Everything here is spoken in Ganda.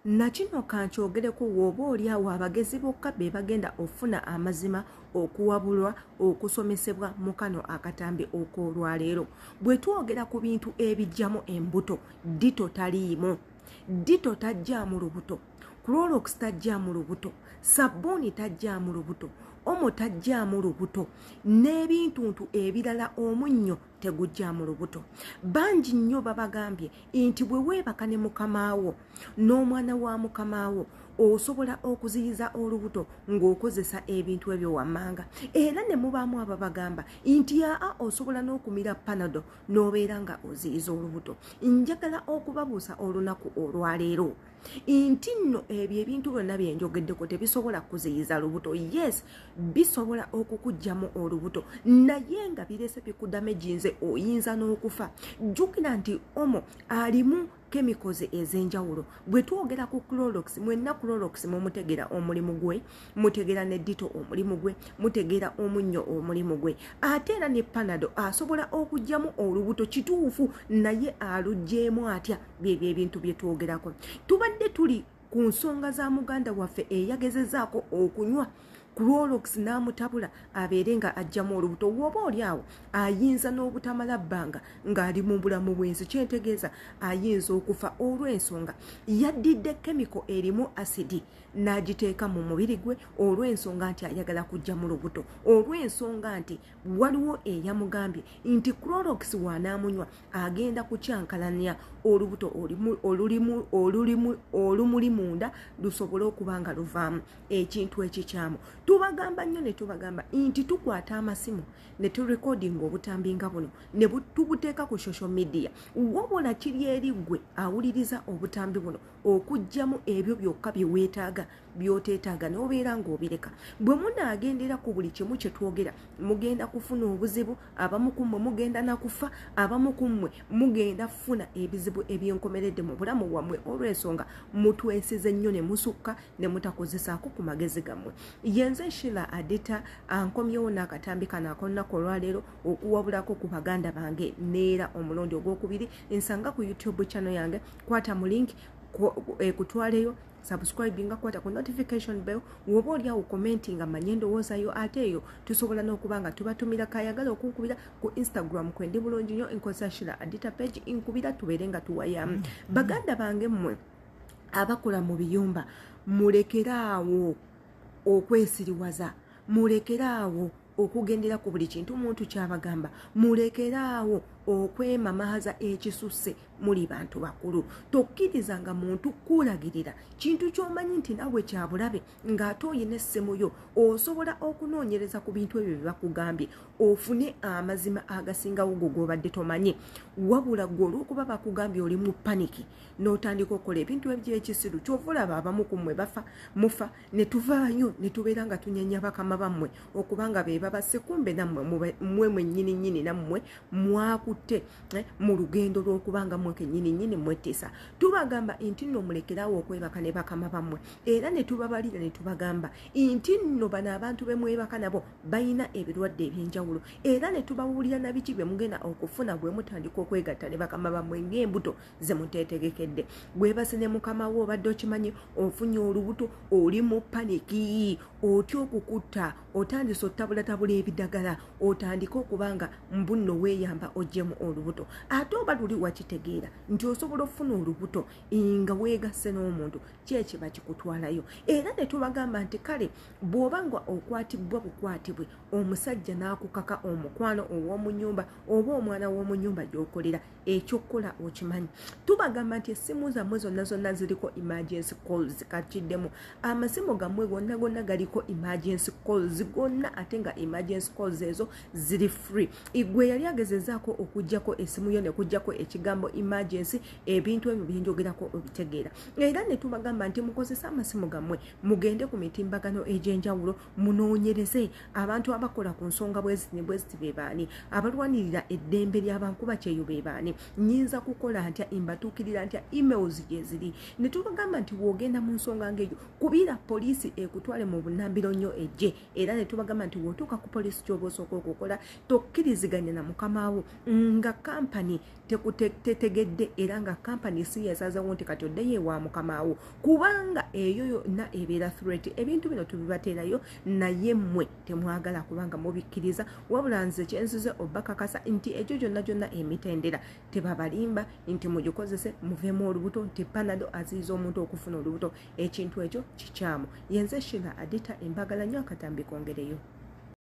nakino kankyogereko woba oli awo abagezi bokka be bagenda ofuna amazima okuwabulwa okusomesebwa mu kano akatambi okw'olwaleero. Bwe twogera ku bintu ebijjamu embuto, dito taliimu, dito tajjaamu lubuto, Clorox tajjaamu lubuto, sabbuuni tajjaamu lubuto, omo tajjaamu lubuto, n'ebintuntu ebirala omunnyo tegujjaamu lubuto. Bangi nnyo babagambye nti bwe weebaka ne mukamaawo n'omwana wa mukamaawo osobola okuziyiza olubuto ng'okozesa ebintu ebyo wammanga. Era ne mubaamu ababagamba nti aa osobola n'okumira panado n'obeera nga oziyiza olubuto. Njagala okubabuusa olunaku olwaleero nti nno ebyo ebintu byonna bye njogeddeko tebisobola kuziyiza lubuto. Yes, bisobola okukugjamu olubuto, naye nga birese bikudamejinze oyinza n'okufa. Jjukira nti omo alimu chemicals ez'enjawulo. Bwe twogera ku Clorox, mwenna Clorox mumutegera omulimu gwe, mutegera ne dito omulimu gwe, mutegera omunnyo omulimu gwe. Ate era ne panado asobola okugjamu olubuto kituufu, naye alugjeemu atya? Byebyo ebintu bye twogerako. Tubadde tuli ku nsonga za muganda waffe eyagezezaako okunywa Clorox n'amutabula abeere nga ajjamu olubuto. Woba oli awo ayinza n'obutamala bbanga ng'ali mu bulamu bwensi, kyentegeeza ayinza okufa olw'ensonga yaddidde kemiko erimu asidi n'agiteeka mu mubiri gwe olw'ensonga nti ayagala kujja mu lubuto, olw'ensonga nti waliwo eyamugambye nti Clorox wanaamunywa agenda kukyankalanya olubuto olumuli munda lusobole okuba nga luvaamu ekintu ekikyamu. Tubagamba nnyo ne tubagamba nti tukwata amasimu ne turekodinga obutambi nga buno ne tubuteeka ku social media, wabula kiri eri gwe awuliriza obutambi buno okugjamu ebyo byokka bye weetaaga byoteetaaga n'obeera ng'obireka. Bwe munaagendera ku buli kimu kye twogera mugenda kufuna obuzibu, abamu ku mmwe mugenda nakufa, abamu ku mmwe mugenda kufuna ebizibu ebyenkomeredde mu bulamu bwammwe olw'ensonga mutwensize nnyo ne musukka ne mutakozesaako ku magezi gammwe. Yenze Shila Adita ankomyewo n'akatambi kano ak'olunaku olwaleero okuwabulako ku baganda bange neera omulundi ogwokubiri. Nsanga ku YouTube channel yange, kwata mu link ekutwaleyo, subscribinga, kwata ku notification bell, woba oli awo commentinga manye ndowoozayo. Ate eyo tusobola n'okuba nga tubatumira kayagala okunkubira ku Instagram kwendi bulungi nnyo enkozesa Shila Adita page inkubira tubeere nga tuwayamu. Baganda bange mmwe abakola mu biyumba, mulekeraawo okwesiriwaza, mulekeraawo okugendera ku buli kintu muntu kyabagamba, mulekeraawo okwemamaaza ekisusse. Muli bantu bakulu, tokkirizanga muntu kulagirira kintu ky'omanyi nti nawe kyabulabe ng'ate oyina essimu yo osobola okunoonyereza ku bintu ebyo bye bakugambye ofune amazima agasingawo go g'obadde tomanyi. Wabula gwe olw'okuba bakugambye oli mu paniki n'otandika okukola ebintu eby'ekisiru, kyova olaba abamu ku mmwe mufa ne tuvaayo ne tubeera nga tunyenya bakama bammwe okuba nga be babase, kumbe nammwe mmwe mwennyini nammwe mwakutte mu lugendo lw'okuba nga kenyini mwetisa. Tubagamba nti nno mulekeraawo okwebaka ne bakama bammwe, era ne tubabalira ne tubagamba nti nno bano abantu be mwebaka nabo balina ebirwadde ebyenjawulo, era ne tubawulira na biki bye mugenda okufuna bwe mutandika okwegatta ne bakama bammwe ng'embuto ze muteetegekedde. Bwebase ne mukama wo obadde okimanyi ofunye olubuto, oli mu paniki, otya okukutta, otandise otabulatabula ebiddagala, otandika okubanga mbunno weeyamba oggyemu olubuto. Ate oba luli wakitegeera nti osobola okufuna olubuto nga weegasse n'omuntu, kyekiba kikutwalayo. Era ne tubagamba nti kale bw'oba nga okwatibwa bukwatibwe, omusajja n'akukaka omukwano ow'omu nnyumba oba omwana w'omu nnyumba gy'okolera, ekyokukola okimanyi. Tubagamba nti essimu zammwe zonna ziriko emergency calls. Kakiddemu amasimu gammwe gonna galiko emergency calls gonna, ate nga emergency calls ezo ziri free. Igwe yali agezezaako okuggyako essimu yo ne kuggyako ekigambo emergency, ebintu ebyo byenjogerako obitegeera. Era ne tubagamba nti mukozesa amasimu gammwe mugende ku mitimbagano egy'enjawulo munoonyereze abantu abakola ku nsonga bweziti be baani, abalwanirira eddembe ly'abankuba kyeyo be baani, nyinza kukola ntya, imbatuukirira ntya, emails gye ziri. Ne tubagamba nti wogenda mu nsonga ng'eyo kubira poliisi ekutwale mu bunnambiro nnyo ejje. Era ne tubagamba nti wotuuka ku poliisi ky'oba osooka okukola tokkiriziganya na mukamaawo nga kampani tetegedde era nga kampani si yasazeewo nti kati oddeyo ewa mukamaawo kubanga eyo yonna ebeera threat. Ebintu bino tubibateerayo naye mmwe temwagala kubanga mubikkiriza wabula nze kyenzize obakakasa nti ekyo gyonna emitendera tebabalimba nti mugikozese muveemu olubuto nti panado aziyiza omuntu okufuna olubuto. Ekintu ekyo kikyamu. Yenze Shila Adita embagala nnyo akatambi kongereyo.